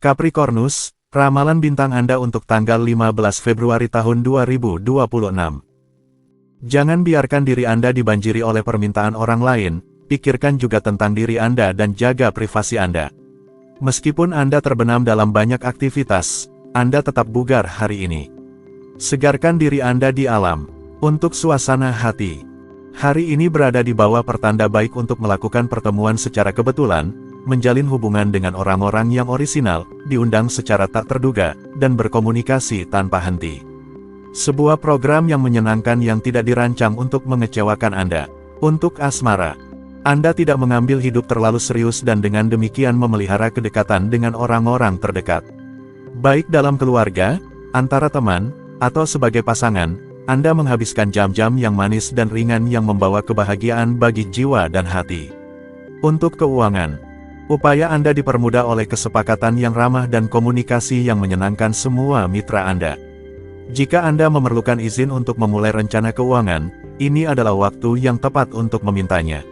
Capricornus, ramalan bintang Anda untuk tanggal 15 Februari tahun 2026. Jangan biarkan diri Anda dibanjiri oleh permintaan orang lain, pikirkan juga tentang diri Anda dan jaga privasi Anda. Meskipun Anda terbenam dalam banyak aktivitas, Anda tetap bugar hari ini. Segarkan diri Anda di alam. Untuk suasana hati, hari ini berada di bawah pertanda baik untuk melakukan pertemuan secara kebetulan, menjalin hubungan dengan orang-orang yang orisinal, diundang secara tak terduga, dan berkomunikasi tanpa henti. Sebuah program yang menyenangkan yang tidak dirancang untuk mengecewakan Anda. Untuk asmara, Anda tidak mengambil hidup terlalu serius dan dengan demikian memelihara kedekatan dengan orang-orang terdekat. Baik dalam keluarga, antara teman, atau sebagai pasangan, Anda menghabiskan jam-jam yang manis dan ringan yang membawa kebahagiaan bagi jiwa dan hati. Untuk keuangan, upaya Anda dipermudah oleh kesepakatan yang ramah dan komunikasi yang menyenangkan semua mitra Anda. Jika Anda memerlukan izin untuk memulai rencana keuangan, ini adalah waktu yang tepat untuk memintanya.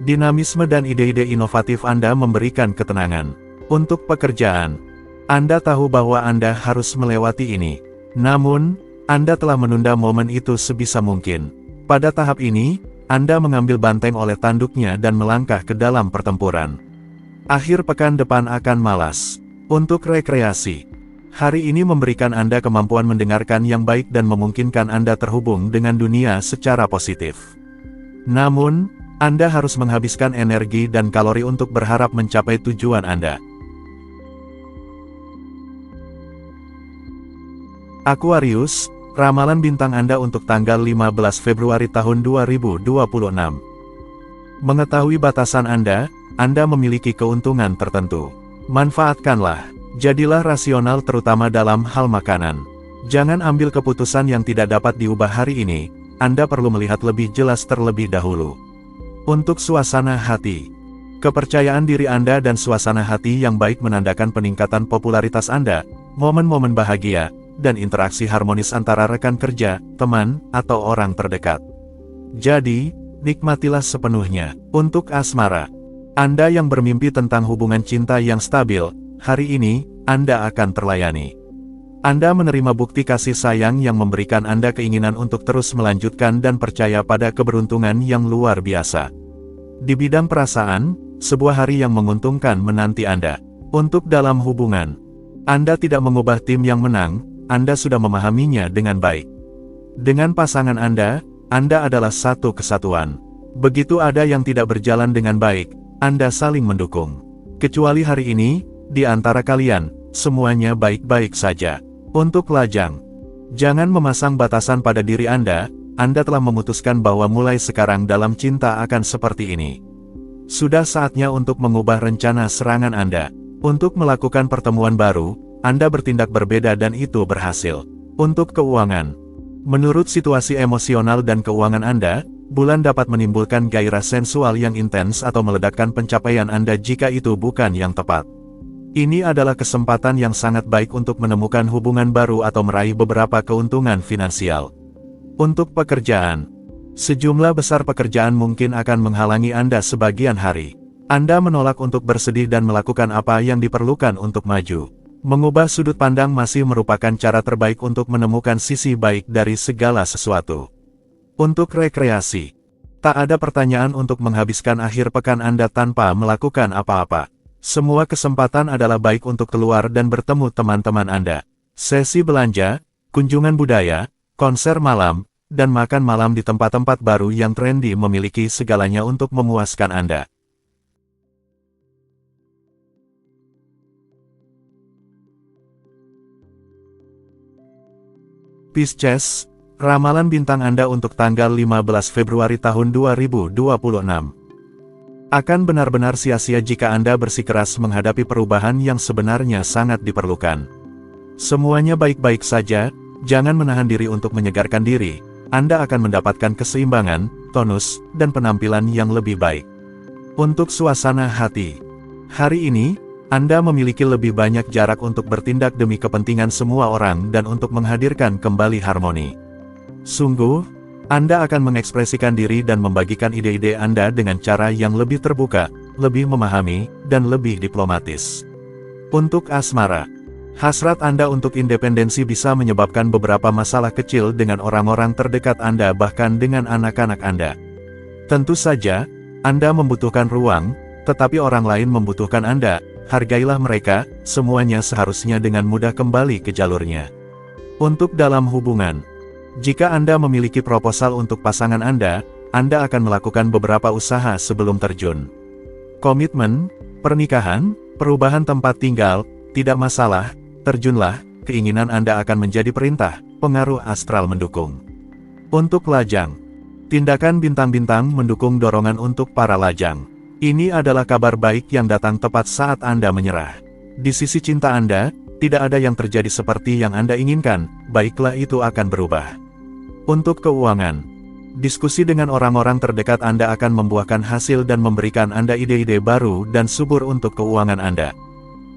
Dinamisme dan ide-ide inovatif Anda memberikan ketenangan. Untuk pekerjaan, Anda tahu bahwa Anda harus melewati ini. Namun, Anda telah menunda momen itu sebisa mungkin. Pada tahap ini, Anda mengambil banteng oleh tanduknya dan melangkah ke dalam pertempuran. Akhir pekan depan akan malas. Untuk rekreasi, hari ini memberikan Anda kemampuan mendengarkan yang baik dan memungkinkan Anda terhubung dengan dunia secara positif. Namun, Anda harus menghabiskan energi dan kalori untuk berharap mencapai tujuan Anda. Aquarius, ramalan bintang Anda untuk tanggal 15 Februari tahun 2026. Mengetahui batasan Anda memiliki keuntungan tertentu. Manfaatkanlah. Jadilah rasional terutama dalam hal makanan. Jangan ambil keputusan yang tidak dapat diubah hari ini, Anda perlu melihat lebih jelas terlebih dahulu. Untuk suasana hati, kepercayaan diri Anda dan suasana hati yang baik menandakan peningkatan popularitas Anda, momen-momen bahagia, dan interaksi harmonis antara rekan kerja, teman, atau orang terdekat. Jadi, nikmatilah sepenuhnya. Untuk asmara, Anda yang bermimpi tentang hubungan cinta yang stabil, hari ini, Anda akan terlayani. Anda menerima bukti kasih sayang yang memberikan Anda keinginan untuk terus melanjutkan dan percaya pada keberuntungan yang luar biasa. Di bidang perasaan, sebuah hari yang menguntungkan menanti Anda. Untuk dalam hubungan, Anda tidak mengubah tim yang menang, Anda sudah memahaminya dengan baik. Dengan pasangan Anda adalah satu kesatuan. Begitu ada yang tidak berjalan dengan baik, Anda saling mendukung. Kecuali hari ini, di antara kalian, semuanya baik-baik saja. Untuk lajang, jangan memasang batasan pada diri Anda telah memutuskan bahwa mulai sekarang dalam cinta akan seperti ini. Sudah saatnya untuk mengubah rencana serangan Anda. Untuk melakukan pertemuan baru, Anda bertindak berbeda dan itu berhasil. Untuk keuangan, menurut situasi emosional dan keuangan Anda, bulan dapat menimbulkan gairah sensual yang intens atau meledakkan pencapaian Anda jika itu bukan yang tepat. Ini adalah kesempatan yang sangat baik untuk menemukan hubungan baru atau meraih beberapa keuntungan finansial. Untuk pekerjaan, sejumlah besar pekerjaan mungkin akan menghalangi Anda sebagian hari. Anda menolak untuk bersedih dan melakukan apa yang diperlukan untuk maju. Mengubah sudut pandang masih merupakan cara terbaik untuk menemukan sisi baik dari segala sesuatu. Untuk rekreasi, tak ada pertanyaan untuk menghabiskan akhir pekan Anda tanpa melakukan apa-apa. Semua kesempatan adalah baik untuk keluar dan bertemu teman-teman Anda. Sesi belanja, kunjungan budaya, konser malam, dan makan malam di tempat-tempat baru yang trendy memiliki segalanya untuk memuaskan Anda. Pisces, ramalan bintang Anda untuk tanggal 15 Februari tahun 2026. Akan benar-benar sia-sia jika Anda bersikeras menghadapi perubahan yang sebenarnya sangat diperlukan. Semuanya baik-baik saja, jangan menahan diri untuk menyegarkan diri. Anda akan mendapatkan keseimbangan, tonus, dan penampilan yang lebih baik. Untuk suasana hati, hari ini, Anda memiliki lebih banyak jarak untuk bertindak demi kepentingan semua orang dan untuk menghadirkan kembali harmoni. Sungguh, Anda akan mengekspresikan diri dan membagikan ide-ide Anda dengan cara yang lebih terbuka, lebih memahami, dan lebih diplomatis. Untuk asmara, hasrat Anda untuk independensi bisa menyebabkan beberapa masalah kecil dengan orang-orang terdekat Anda bahkan dengan anak-anak Anda. Tentu saja, Anda membutuhkan ruang, tetapi orang lain membutuhkan Anda. Hargailah mereka, semuanya seharusnya dengan mudah kembali ke jalurnya. Untuk dalam hubungan, jika Anda memiliki proposal untuk pasangan Anda akan melakukan beberapa usaha sebelum terjun. Komitmen, pernikahan, perubahan tempat tinggal, tidak masalah, terjunlah, keinginan Anda akan menjadi perintah, pengaruh astral mendukung. Untuk lajang, tindakan bintang-bintang mendukung dorongan untuk para lajang. Ini adalah kabar baik yang datang tepat saat Anda menyerah. Di sisi cinta Anda, tidak ada yang terjadi seperti yang Anda inginkan, baiklah itu akan berubah. Untuk keuangan, diskusi dengan orang-orang terdekat Anda akan membuahkan hasil dan memberikan Anda ide-ide baru dan subur untuk keuangan Anda.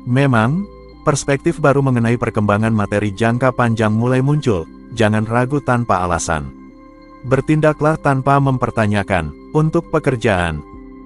Memang, perspektif baru mengenai perkembangan materi jangka panjang mulai muncul, jangan ragu tanpa alasan. Bertindaklah tanpa mempertanyakan. Untuk pekerjaan,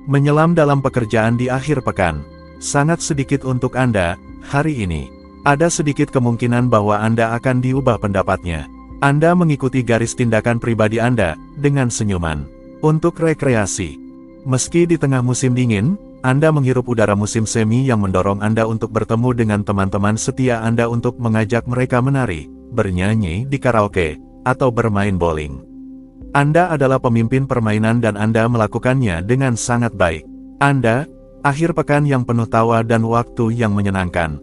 menyelam dalam pekerjaan di akhir pekan, sangat sedikit untuk Anda, hari ini. Ada sedikit kemungkinan bahwa Anda akan diubah pendapatnya. Anda mengikuti garis tindakan pribadi Anda, dengan senyuman. Untuk rekreasi, meski di tengah musim dingin, Anda menghirup udara musim semi yang mendorong Anda untuk bertemu dengan teman-teman setia Anda untuk mengajak mereka menari, bernyanyi di karaoke, atau bermain bowling. Anda adalah pemimpin permainan dan Anda melakukannya dengan sangat baik. Anda, akhir pekan yang penuh tawa dan waktu yang menyenangkan.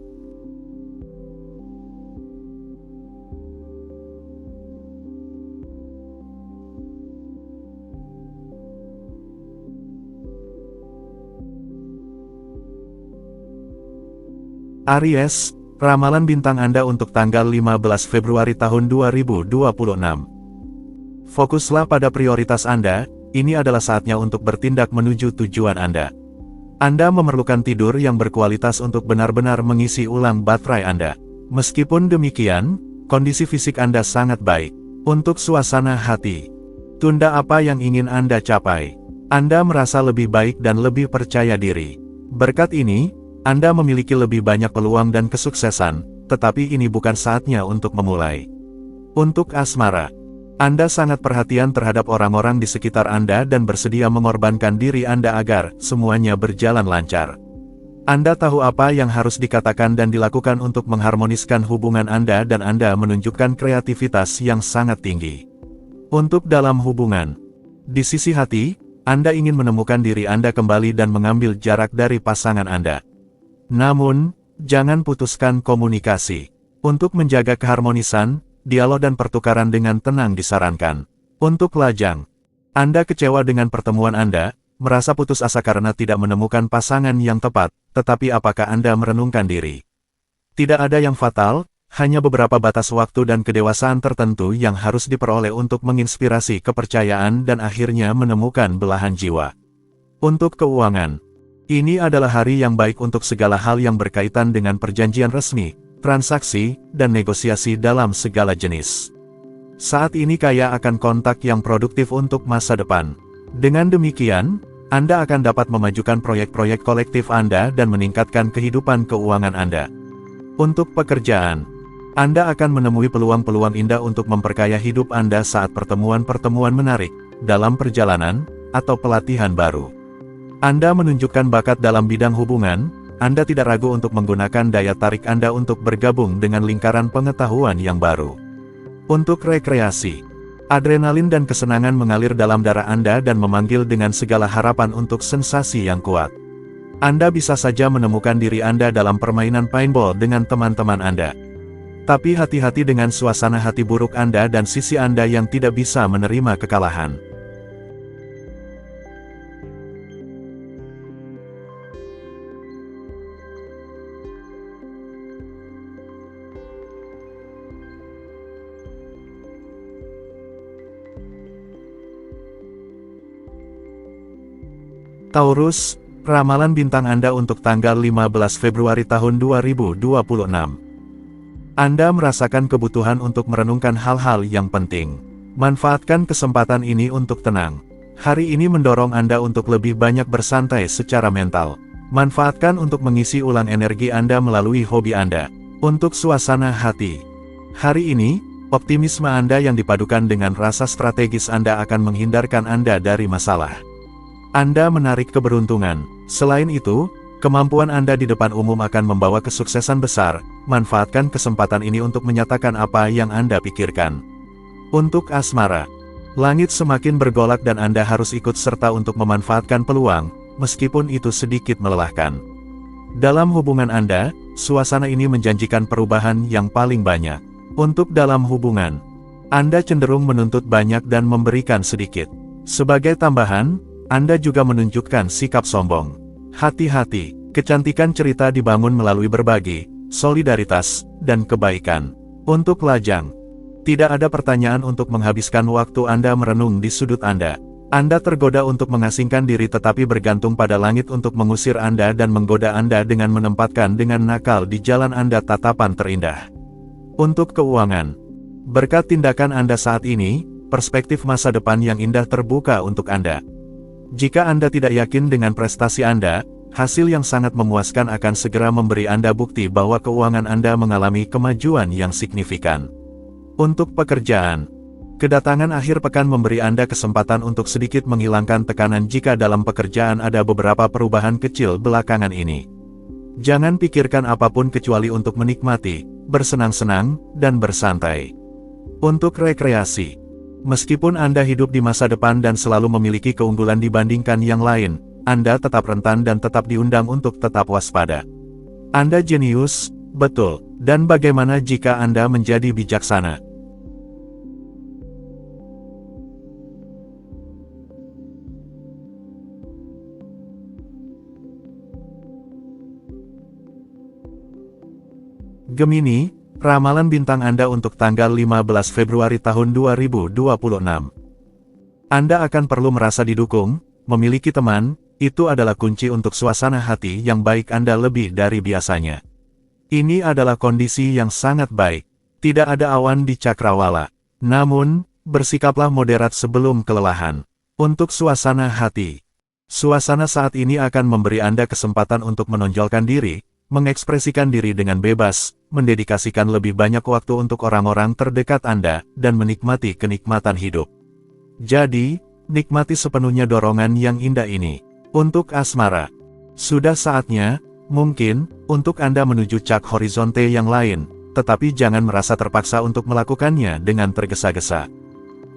Aries, ramalan bintang Anda untuk tanggal 15 Februari tahun 2026. Fokuslah pada prioritas Anda, ini adalah saatnya untuk bertindak menuju tujuan Anda. Anda memerlukan tidur yang berkualitas untuk benar-benar mengisi ulang baterai Anda. Meskipun demikian, kondisi fisik Anda sangat baik. Untuk suasana hati, tunda apa yang ingin Anda capai. Anda merasa lebih baik dan lebih percaya diri. Berkat ini, Anda memiliki lebih banyak peluang dan kesuksesan, tetapi ini bukan saatnya untuk memulai. Untuk asmara, Anda sangat perhatian terhadap orang-orang di sekitar Anda dan bersedia mengorbankan diri Anda agar semuanya berjalan lancar. Anda tahu apa yang harus dikatakan dan dilakukan untuk mengharmoniskan hubungan Anda dan Anda menunjukkan kreativitas yang sangat tinggi. Untuk dalam hubungan, di sisi hati, Anda ingin menemukan diri Anda kembali dan mengambil jarak dari pasangan Anda. Namun, jangan putuskan komunikasi. Untuk menjaga keharmonisan, dialog dan pertukaran dengan tenang disarankan. Untuk lajang, Anda kecewa dengan pertemuan Anda, merasa putus asa karena tidak menemukan pasangan yang tepat, tetapi apakah Anda merenungkan diri? Tidak ada yang fatal, hanya beberapa batas waktu dan kedewasaan tertentu yang harus diperoleh untuk menginspirasi kepercayaan dan akhirnya menemukan belahan jiwa. Untuk keuangan, ini adalah hari yang baik untuk segala hal yang berkaitan dengan perjanjian resmi, transaksi, dan negosiasi dalam segala jenis. Saat ini kaya akan kontak yang produktif untuk masa depan. Dengan demikian, Anda akan dapat memajukan proyek-proyek kolektif Anda dan meningkatkan kehidupan keuangan Anda. Untuk pekerjaan, Anda akan menemui peluang-peluang indah untuk memperkaya hidup Anda saat pertemuan-pertemuan menarik, dalam perjalanan, atau pelatihan baru. Anda menunjukkan bakat dalam bidang hubungan, Anda tidak ragu untuk menggunakan daya tarik Anda untuk bergabung dengan lingkaran pengetahuan yang baru. Untuk rekreasi, adrenalin dan kesenangan mengalir dalam darah Anda dan memanggil dengan segala harapan untuk sensasi yang kuat. Anda bisa saja menemukan diri Anda dalam permainan paintball dengan teman-teman Anda. Tapi hati-hati dengan suasana hati buruk Anda dan sisi Anda yang tidak bisa menerima kekalahan. Taurus, ramalan bintang Anda untuk tanggal 15 Februari tahun 2026. Anda merasakan kebutuhan untuk merenungkan hal-hal yang penting. Manfaatkan kesempatan ini untuk tenang. Hari ini mendorong Anda untuk lebih banyak bersantai secara mental. Manfaatkan untuk mengisi ulang energi Anda melalui hobi Anda. Untuk suasana hati. Hari ini, optimisme Anda yang dipadukan dengan rasa strategis Anda akan menghindarkan Anda dari masalah. Anda menarik keberuntungan. Selain itu, kemampuan Anda di depan umum akan membawa kesuksesan besar. Manfaatkan kesempatan ini untuk menyatakan apa yang Anda pikirkan. Untuk asmara. Langit semakin bergolak dan Anda harus ikut serta untuk memanfaatkan peluang, meskipun itu sedikit melelahkan. Dalam hubungan Anda, suasana ini menjanjikan perubahan yang paling banyak. Untuk dalam hubungan, Anda cenderung menuntut banyak dan memberikan sedikit. Sebagai tambahan, Anda juga menunjukkan sikap sombong. Hati-hati, kecantikan cerita dibangun melalui berbagi, solidaritas, dan kebaikan. Untuk lajang, tidak ada pertanyaan untuk menghabiskan waktu Anda merenung di sudut Anda. Anda tergoda untuk mengasingkan diri tetapi bergantung pada langit untuk mengusir Anda dan menggoda Anda dengan menempatkan dengan nakal di jalan Anda tatapan terindah. Untuk keuangan, berkat tindakan Anda saat ini, perspektif masa depan yang indah terbuka untuk Anda. Jika Anda tidak yakin dengan prestasi Anda, hasil yang sangat memuaskan akan segera memberi Anda bukti bahwa keuangan Anda mengalami kemajuan yang signifikan. Untuk pekerjaan, kedatangan akhir pekan memberi Anda kesempatan untuk sedikit menghilangkan tekanan jika dalam pekerjaan ada beberapa perubahan kecil belakangan ini. Jangan pikirkan apapun kecuali untuk menikmati, bersenang-senang, dan bersantai. Untuk rekreasi, meskipun Anda hidup di masa depan dan selalu memiliki keunggulan dibandingkan yang lain, Anda tetap rentan dan tetap diundang untuk tetap waspada. Anda jenius, betul, dan bagaimana jika Anda menjadi bijaksana? Gemini, ramalan bintang Anda untuk tanggal 15 Februari tahun 2026. Anda akan perlu merasa didukung, memiliki teman, itu adalah kunci untuk suasana hati yang baik Anda lebih dari biasanya. Ini adalah kondisi yang sangat baik. Tidak ada awan di cakrawala. Namun, bersikaplah moderat sebelum kelelahan. Untuk suasana hati. Suasana saat ini akan memberi Anda kesempatan untuk menonjolkan diri, mengekspresikan diri dengan bebas, mendedikasikan lebih banyak waktu untuk orang-orang terdekat Anda, dan menikmati kenikmatan hidup. Jadi, nikmati sepenuhnya dorongan yang indah ini. Untuk asmara, sudah saatnya, mungkin, untuk Anda menuju cak horizonte yang lain, tetapi jangan merasa terpaksa untuk melakukannya dengan tergesa-gesa.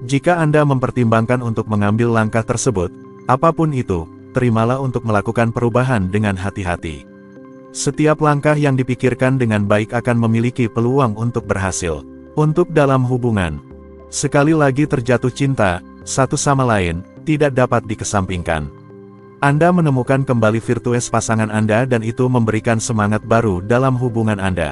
Jika Anda mempertimbangkan untuk mengambil langkah tersebut, apapun itu, terimalah untuk melakukan perubahan dengan hati-hati. Setiap langkah yang dipikirkan dengan baik akan memiliki peluang untuk berhasil. Untuk dalam hubungan, sekali lagi terjatuh cinta, satu sama lain, tidak dapat dikesampingkan. Anda menemukan kembali virtues pasangan Anda dan itu memberikan semangat baru dalam hubungan Anda.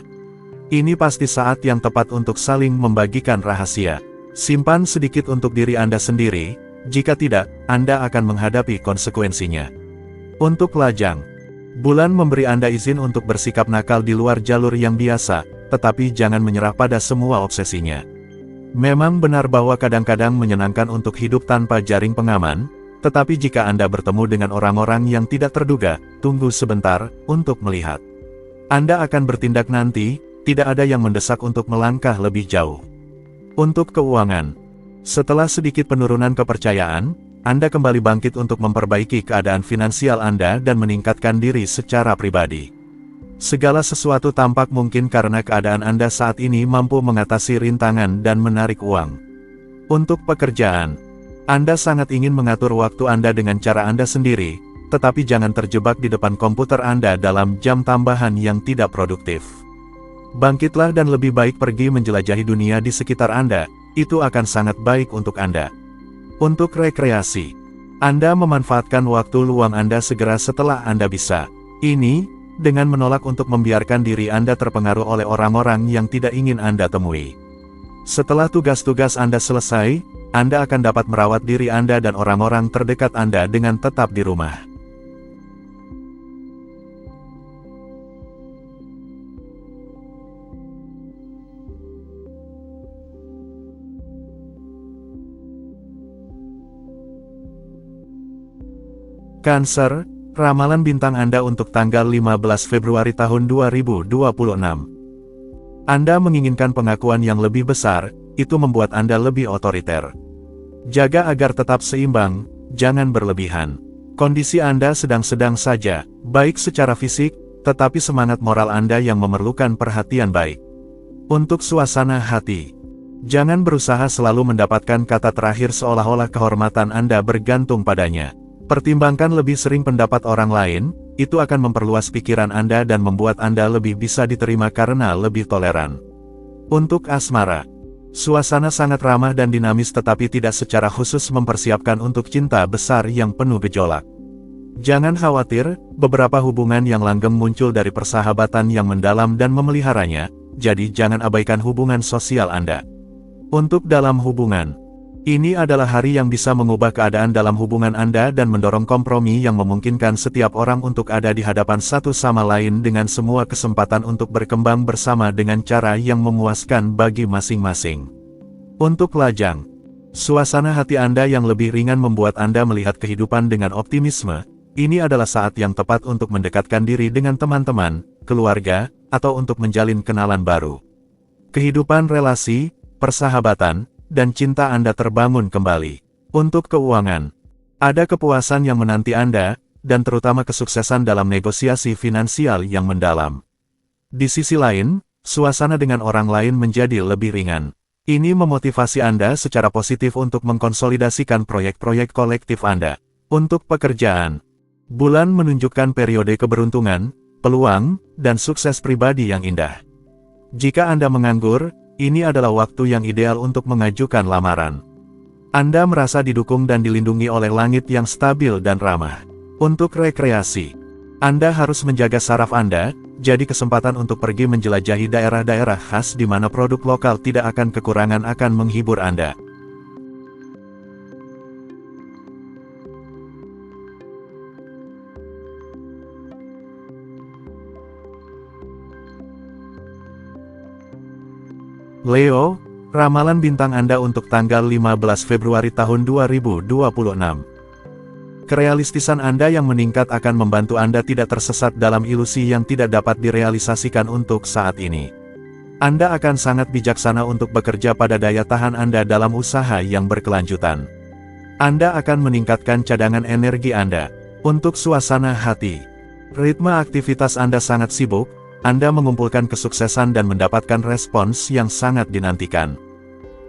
Ini pasti saat yang tepat untuk saling membagikan rahasia. Simpan sedikit untuk diri Anda sendiri, jika tidak, Anda akan menghadapi konsekuensinya. Untuk lajang, bulan memberi Anda izin untuk bersikap nakal di luar jalur yang biasa, tetapi jangan menyerah pada semua obsesinya. Memang benar bahwa kadang-kadang menyenangkan untuk hidup tanpa jaring pengaman, tetapi jika Anda bertemu dengan orang-orang yang tidak terduga, tunggu sebentar, untuk melihat. Anda akan bertindak nanti, tidak ada yang mendesak untuk melangkah lebih jauh. Untuk keuangan, setelah sedikit penurunan kepercayaan, Anda kembali bangkit untuk memperbaiki keadaan finansial Anda dan meningkatkan diri secara pribadi. Segala sesuatu tampak mungkin karena keadaan Anda saat ini mampu mengatasi rintangan dan menarik uang. Untuk pekerjaan, Anda sangat ingin mengatur waktu Anda dengan cara Anda sendiri, tetapi jangan terjebak di depan komputer Anda dalam jam tambahan yang tidak produktif. Bangkitlah dan lebih baik pergi menjelajahi dunia di sekitar Anda, itu akan sangat baik untuk Anda. Untuk rekreasi, Anda memanfaatkan waktu luang Anda segera setelah Anda bisa. Ini, dengan menolak untuk membiarkan diri Anda terpengaruh oleh orang-orang yang tidak ingin Anda temui. Setelah tugas-tugas Anda selesai, Anda akan dapat merawat diri Anda dan orang-orang terdekat Anda dengan tetap di rumah. Cancer, Ramalan bintang Anda untuk tanggal 15 Februari tahun 2026. Anda menginginkan pengakuan yang lebih besar, itu membuat Anda lebih otoriter. Jaga agar tetap seimbang, jangan berlebihan. Kondisi Anda sedang-sedang saja, baik secara fisik, tetapi semangat moral Anda yang memerlukan perhatian baik. Untuk suasana hati, jangan berusaha selalu mendapatkan kata terakhir seolah-olah kehormatan Anda bergantung padanya. Pertimbangkan lebih sering pendapat orang lain, itu akan memperluas pikiran Anda dan membuat Anda lebih bisa diterima karena lebih toleran. Untuk asmara, suasana sangat ramah dan dinamis tetapi tidak secara khusus mempersiapkan untuk cinta besar yang penuh gejolak. Jangan khawatir, beberapa hubungan yang langgeng muncul dari persahabatan yang mendalam dan memeliharanya, jadi jangan abaikan hubungan sosial Anda. Untuk dalam hubungan, ini adalah hari yang bisa mengubah keadaan dalam hubungan Anda dan mendorong kompromi yang memungkinkan setiap orang untuk ada di hadapan satu sama lain dengan semua kesempatan untuk berkembang bersama dengan cara yang memuaskan bagi masing-masing. Untuk lajang, suasana hati Anda yang lebih ringan membuat Anda melihat kehidupan dengan optimisme. Ini adalah saat yang tepat untuk mendekatkan diri dengan teman-teman, keluarga, atau untuk menjalin kenalan baru. Kehidupan relasi, persahabatan, dan cinta Anda terbangun kembali. Untuk keuangan, ada kepuasan yang menanti Anda, dan terutama kesuksesan dalam negosiasi finansial yang mendalam. Di sisi lain, suasana dengan orang lain menjadi lebih ringan. Ini memotivasi Anda secara positif untuk mengkonsolidasikan proyek-proyek kolektif Anda. Untuk pekerjaan, bulan menunjukkan periode keberuntungan, peluang, dan sukses pribadi yang indah. Jika Anda menganggur, ini adalah waktu yang ideal untuk mengajukan lamaran. Anda merasa didukung dan dilindungi oleh langit yang stabil dan ramah. Untuk rekreasi, Anda harus menjaga saraf Anda, jadi kesempatan untuk pergi menjelajahi daerah-daerah khas di mana produk lokal tidak akan kekurangan akan menghibur Anda. Leo, ramalan bintang Anda untuk tanggal 15 Februari tahun 2026. Kerealistisan Anda yang meningkat akan membantu Anda tidak tersesat dalam ilusi yang tidak dapat direalisasikan untuk saat ini. Anda akan sangat bijaksana untuk bekerja pada daya tahan Anda dalam usaha yang berkelanjutan. Anda akan meningkatkan cadangan energi Anda. Untuk suasana hati, ritme aktivitas Anda sangat sibuk, Anda mengumpulkan kesuksesan dan mendapatkan respons yang sangat dinantikan.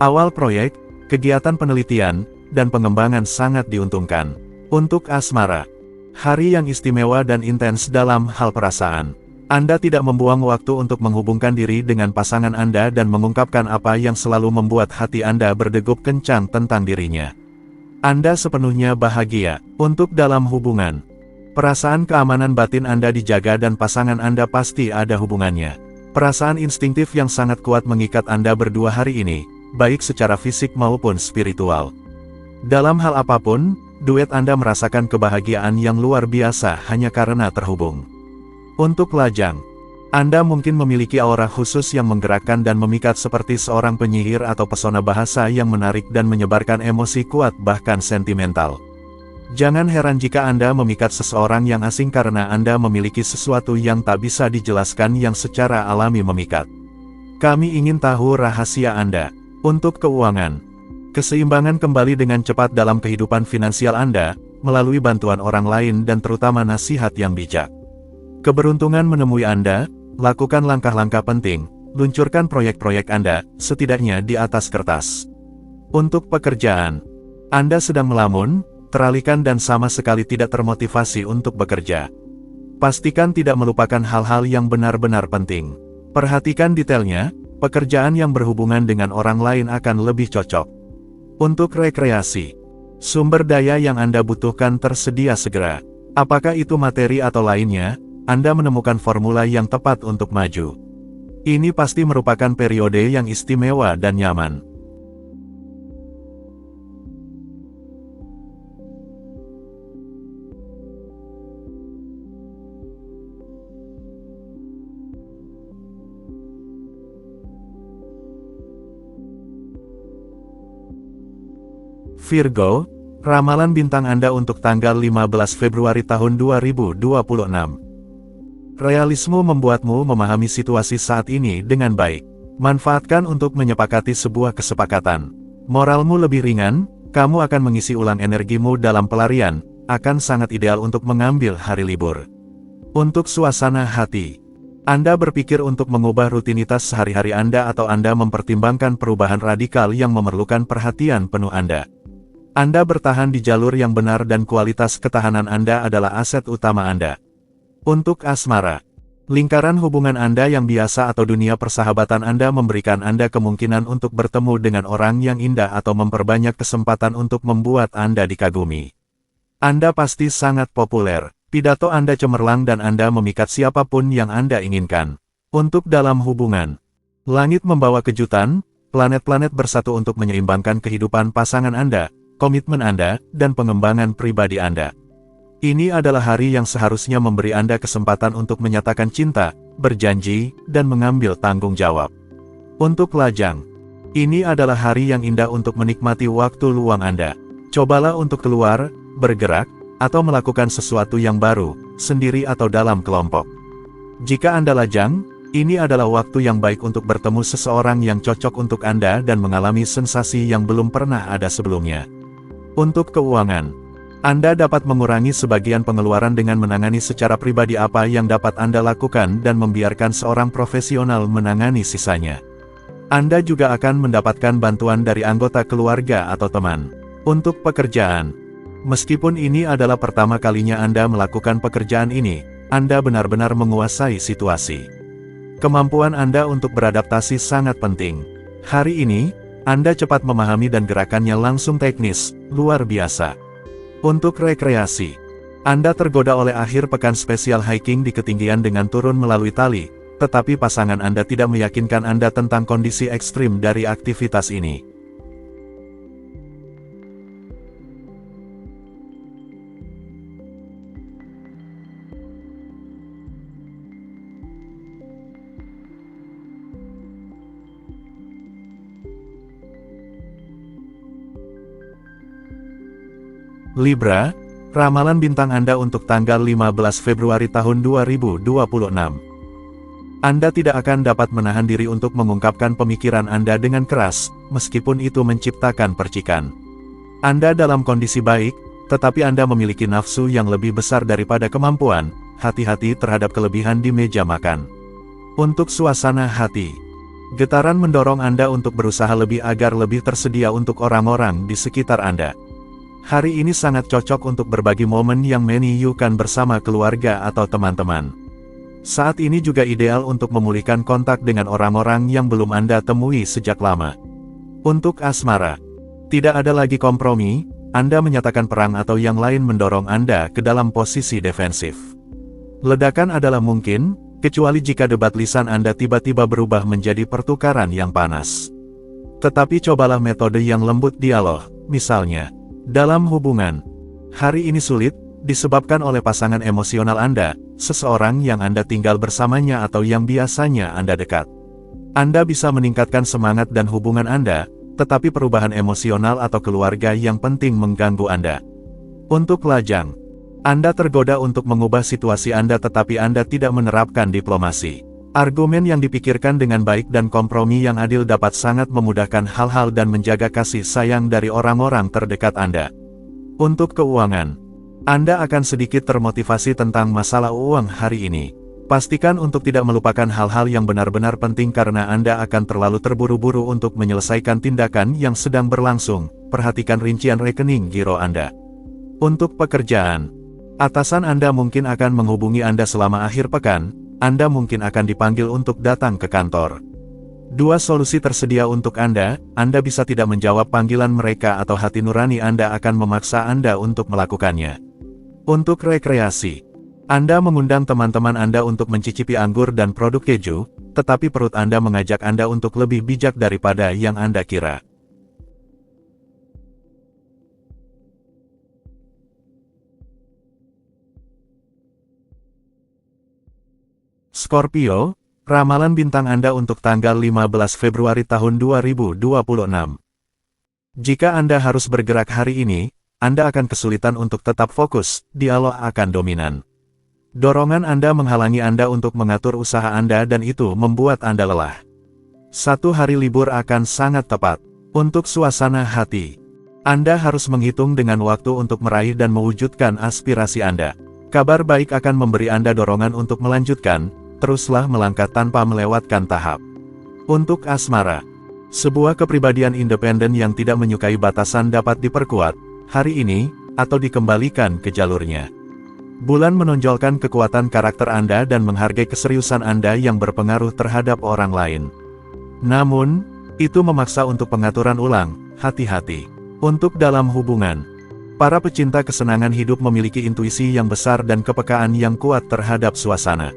Awal proyek, kegiatan penelitian, dan pengembangan sangat diuntungkan. Untuk asmara, hari yang istimewa dan intens dalam hal perasaan. Anda tidak membuang waktu untuk menghubungkan diri dengan pasangan Anda dan mengungkapkan apa yang selalu membuat hati Anda berdegup kencang tentang dirinya. Anda sepenuhnya bahagia. Untuk dalam hubungan, perasaan keamanan batin Anda dijaga dan pasangan Anda pasti ada hubungannya. Perasaan instingtif yang sangat kuat mengikat Anda berdua hari ini, baik secara fisik maupun spiritual. Dalam hal apapun, duet Anda merasakan kebahagiaan yang luar biasa hanya karena terhubung. Untuk lajang, Anda mungkin memiliki aura khusus yang menggerakkan dan memikat seperti seorang penyihir atau pesona bahasa yang menarik dan menyebarkan emosi kuat bahkan sentimental. Jangan heran jika Anda memikat seseorang yang asing karena Anda memiliki sesuatu yang tak bisa dijelaskan yang secara alami memikat. Kami ingin tahu rahasia Anda. Untuk keuangan, keseimbangan kembali dengan cepat dalam kehidupan finansial Anda, melalui bantuan orang lain dan terutama nasihat yang bijak. Keberuntungan menemui Anda, lakukan langkah-langkah penting, luncurkan proyek-proyek Anda, setidaknya di atas kertas. Untuk pekerjaan, Anda sedang melamun, teralihkan dan sama sekali tidak termotivasi untuk bekerja. Pastikan tidak melupakan hal-hal yang benar-benar penting. Perhatikan detailnya, pekerjaan yang berhubungan dengan orang lain akan lebih cocok. Untuk rekreasi, sumber daya yang Anda butuhkan tersedia segera. Apakah itu materi atau lainnya, Anda menemukan formula yang tepat untuk maju. Ini pasti merupakan periode yang istimewa dan nyaman. Virgo, Ramalan bintang Anda untuk tanggal 15 Februari tahun 2026. Realisme membuatmu memahami situasi saat ini dengan baik. Manfaatkan untuk menyepakati sebuah kesepakatan. Moralmu lebih ringan, kamu akan mengisi ulang energimu dalam pelarian, akan sangat ideal untuk mengambil hari libur. Untuk suasana hati, Anda berpikir untuk mengubah rutinitas sehari-hari Anda atau Anda mempertimbangkan perubahan radikal yang memerlukan perhatian penuh Anda. Anda bertahan di jalur yang benar dan kualitas ketahanan Anda adalah aset utama Anda. Untuk asmara, lingkaran hubungan Anda yang biasa atau dunia persahabatan Anda memberikan Anda kemungkinan untuk bertemu dengan orang yang indah atau memperbanyak kesempatan untuk membuat Anda dikagumi. Anda pasti sangat populer, pidato Anda cemerlang dan Anda memikat siapapun yang Anda inginkan. Untuk dalam hubungan, langit membawa kejutan, planet-planet bersatu untuk menyeimbangkan kehidupan pasangan Anda, komitmen Anda, dan pengembangan pribadi Anda. Ini adalah hari yang seharusnya memberi Anda kesempatan untuk menyatakan cinta, berjanji, dan mengambil tanggung jawab. Untuk lajang, ini adalah hari yang indah untuk menikmati waktu luang Anda. Cobalah untuk keluar, bergerak, atau melakukan sesuatu yang baru, sendiri atau dalam kelompok. Jika Anda lajang, ini adalah waktu yang baik untuk bertemu seseorang yang cocok untuk Anda dan mengalami sensasi yang belum pernah ada sebelumnya. Untuk keuangan, Anda dapat mengurangi sebagian pengeluaran dengan menangani secara pribadi apa yang dapat Anda lakukan dan membiarkan seorang profesional menangani sisanya. Anda juga akan mendapatkan bantuan dari anggota keluarga atau teman. Untuk pekerjaan, meskipun ini adalah pertama kalinya Anda melakukan pekerjaan ini, Anda benar-benar menguasai situasi. Kemampuan Anda untuk beradaptasi sangat penting. Hari ini, Anda cepat memahami dan gerakannya langsung teknis, luar biasa. Untuk rekreasi, Anda tergoda oleh akhir pekan spesial hiking di ketinggian dengan turun melalui tali, tetapi pasangan Anda tidak meyakinkan Anda tentang kondisi ekstrim dari aktivitas ini. Libra, ramalan bintang Anda untuk tanggal 15 Februari tahun 2026. Anda tidak akan dapat menahan diri untuk mengungkapkan pemikiran Anda dengan keras, meskipun itu menciptakan percikan. Anda dalam kondisi baik, tetapi Anda memiliki nafsu yang lebih besar daripada kemampuan, hati-hati terhadap kelebihan di meja makan. Untuk suasana hati, getaran mendorong Anda untuk berusaha lebih agar lebih tersedia untuk orang-orang di sekitar Anda. Hari ini sangat cocok untuk berbagi momen yang menyuguhkan bersama keluarga atau teman-teman. Saat ini juga ideal untuk memulihkan kontak dengan orang-orang yang belum Anda temui sejak lama. Untuk asmara, tidak ada lagi kompromi, Anda menyatakan perang atau yang lain mendorong Anda ke dalam posisi defensif. Ledakan adalah mungkin, kecuali jika debat lisan Anda tiba-tiba berubah menjadi pertukaran yang panas. Tetapi cobalah metode yang lembut dialog, misalnya. Dalam hubungan, hari ini sulit, disebabkan oleh pasangan emosional Anda, seseorang yang Anda tinggal bersamanya atau yang biasanya Anda dekat. Anda bisa meningkatkan semangat dan hubungan Anda, tetapi perubahan emosional atau keluarga yang penting mengganggu Anda. Untuk lajang, Anda tergoda untuk mengubah situasi Anda tetapi Anda tidak menerapkan diplomasi. Argumen yang dipikirkan dengan baik dan kompromi yang adil dapat sangat memudahkan hal-hal dan menjaga kasih sayang dari orang-orang terdekat Anda. Untuk keuangan, Anda akan sedikit termotivasi tentang masalah uang hari ini. Pastikan untuk tidak melupakan hal-hal yang benar-benar penting karena Anda akan terlalu terburu-buru untuk menyelesaikan tindakan yang sedang berlangsung. Perhatikan rincian rekening giro Anda. Untuk pekerjaan, atasan Anda mungkin akan menghubungi Anda selama akhir pekan. Anda mungkin akan dipanggil untuk datang ke kantor. Dua solusi tersedia untuk Anda bisa tidak menjawab panggilan mereka atau hati nurani Anda akan memaksa Anda untuk melakukannya. Untuk rekreasi, Anda mengundang teman-teman Anda untuk mencicipi anggur dan produk keju, tetapi perut Anda mengajak Anda untuk lebih bijak daripada yang Anda kira. Scorpio, ramalan bintang Anda untuk tanggal 15 Februari tahun 2026. Jika Anda harus bergerak hari ini, Anda akan kesulitan untuk tetap fokus, dialog akan dominan. Dorongan Anda menghalangi Anda untuk mengatur usaha Anda dan itu membuat Anda lelah. Satu hari libur akan sangat tepat. Untuk suasana hati, Anda harus menghitung dengan waktu untuk meraih dan mewujudkan aspirasi Anda. Kabar baik akan memberi Anda dorongan untuk melanjutkan, teruslah melangkah tanpa melewatkan tahap. Untuk asmara, sebuah kepribadian independen yang tidak menyukai batasan dapat diperkuat, hari ini, atau dikembalikan ke jalurnya. Bulan menonjolkan kekuatan karakter Anda dan menghargai keseriusan Anda yang berpengaruh terhadap orang lain. Namun, itu memaksa untuk pengaturan ulang, hati-hati. Untuk dalam hubungan, para pecinta kesenangan hidup memiliki intuisi yang besar dan kepekaan yang kuat terhadap suasana.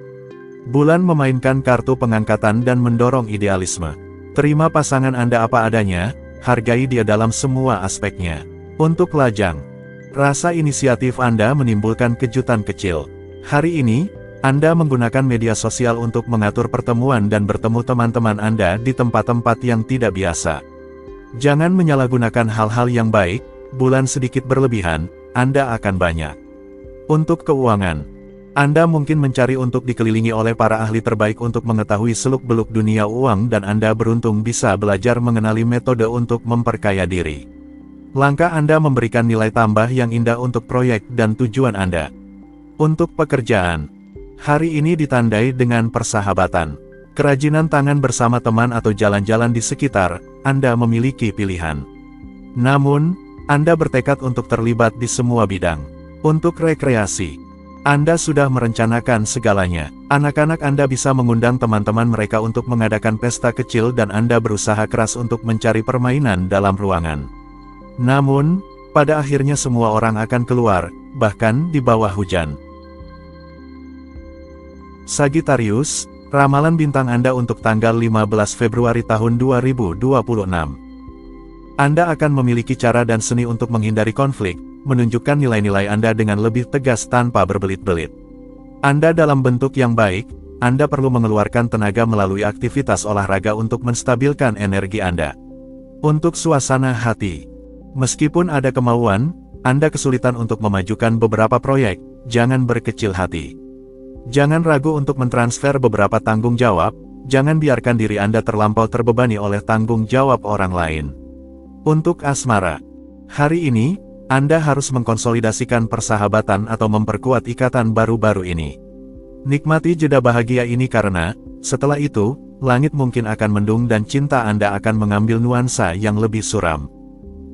Bulan memainkan kartu pengangkatan dan mendorong idealisme. Terima pasangan Anda apa adanya, hargai dia dalam semua aspeknya. Untuk lajang, rasa inisiatif Anda menimbulkan kejutan kecil. Hari ini, Anda menggunakan media sosial untuk mengatur pertemuan dan bertemu teman-teman Anda di tempat-tempat yang tidak biasa. Jangan menyalahgunakan hal-hal yang baik, bulan sedikit berlebihan, Anda akan banyak. Untuk keuangan, Anda mungkin mencari untuk dikelilingi oleh para ahli terbaik untuk mengetahui seluk-beluk dunia uang dan Anda beruntung bisa belajar mengenali metode untuk memperkaya diri. Langkah Anda memberikan nilai tambah yang indah untuk proyek dan tujuan Anda. Untuk pekerjaan, hari ini ditandai dengan persahabatan. Kerajinan tangan bersama teman atau jalan-jalan di sekitar, Anda memiliki pilihan. Namun, Anda bertekad untuk terlibat di semua bidang. Untuk rekreasi, Anda sudah merencanakan segalanya. Anak-anak Anda bisa mengundang teman-teman mereka untuk mengadakan pesta kecil dan Anda berusaha keras untuk mencari permainan dalam ruangan. Namun, pada akhirnya semua orang akan keluar, bahkan di bawah hujan. Sagittarius, ramalan bintang Anda untuk tanggal 15 Februari tahun 2026. Anda akan memiliki cara dan seni untuk menghindari konflik, menunjukkan nilai-nilai Anda dengan lebih tegas tanpa berbelit-belit. Anda dalam bentuk yang baik, Anda perlu mengeluarkan tenaga melalui aktivitas olahraga untuk menstabilkan energi Anda. Untuk suasana hati, meskipun ada kemauan, Anda kesulitan untuk memajukan beberapa proyek, jangan berkecil hati. Jangan ragu untuk mentransfer beberapa tanggung jawab, jangan biarkan diri Anda terlampau terbebani oleh tanggung jawab orang lain. Untuk asmara, hari ini, Anda harus mengkonsolidasikan persahabatan atau memperkuat ikatan baru-baru ini. Nikmati jeda bahagia ini karena, setelah itu, langit mungkin akan mendung dan cinta Anda akan mengambil nuansa yang lebih suram.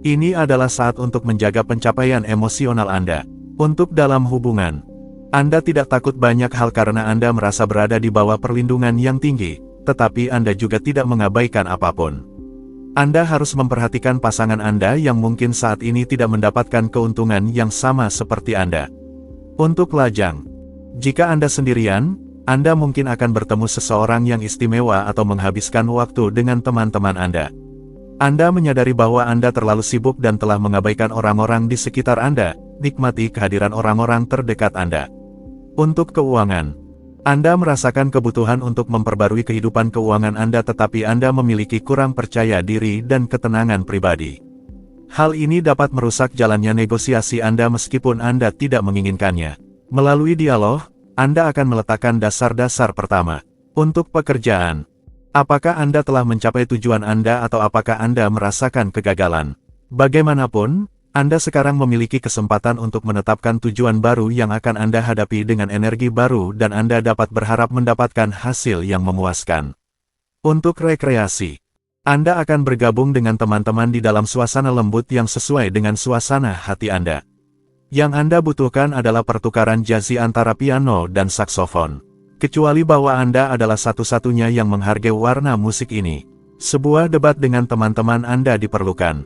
Ini adalah saat untuk menjaga pencapaian emosional Anda. Untuk dalam hubungan, Anda tidak takut banyak hal karena Anda merasa berada di bawah perlindungan yang tinggi, tetapi Anda juga tidak mengabaikan apapun. Anda harus memperhatikan pasangan Anda yang mungkin saat ini tidak mendapatkan keuntungan yang sama seperti Anda. Untuk lajang, jika Anda sendirian, Anda mungkin akan bertemu seseorang yang istimewa atau menghabiskan waktu dengan teman-teman Anda. Anda menyadari bahwa Anda terlalu sibuk dan telah mengabaikan orang-orang di sekitar Anda, nikmati kehadiran orang-orang terdekat Anda. Untuk keuangan, Anda merasakan kebutuhan untuk memperbarui kehidupan keuangan Anda tetapi Anda memiliki kurang percaya diri dan ketenangan pribadi. Hal ini dapat merusak jalannya negosiasi Anda meskipun Anda tidak menginginkannya. Melalui dialog, Anda akan meletakkan dasar-dasar pertama. Untuk pekerjaan, apakah Anda telah mencapai tujuan Anda atau apakah Anda merasakan kegagalan? Bagaimanapun, Anda sekarang memiliki kesempatan untuk menetapkan tujuan baru yang akan Anda hadapi dengan energi baru dan Anda dapat berharap mendapatkan hasil yang memuaskan. Untuk rekreasi, Anda akan bergabung dengan teman-teman di dalam suasana lembut yang sesuai dengan suasana hati Anda. Yang Anda butuhkan adalah pertukaran jazzy antara piano dan saksofon. Kecuali bahwa Anda adalah satu-satunya yang menghargai warna musik ini. Sebuah debat dengan teman-teman Anda diperlukan.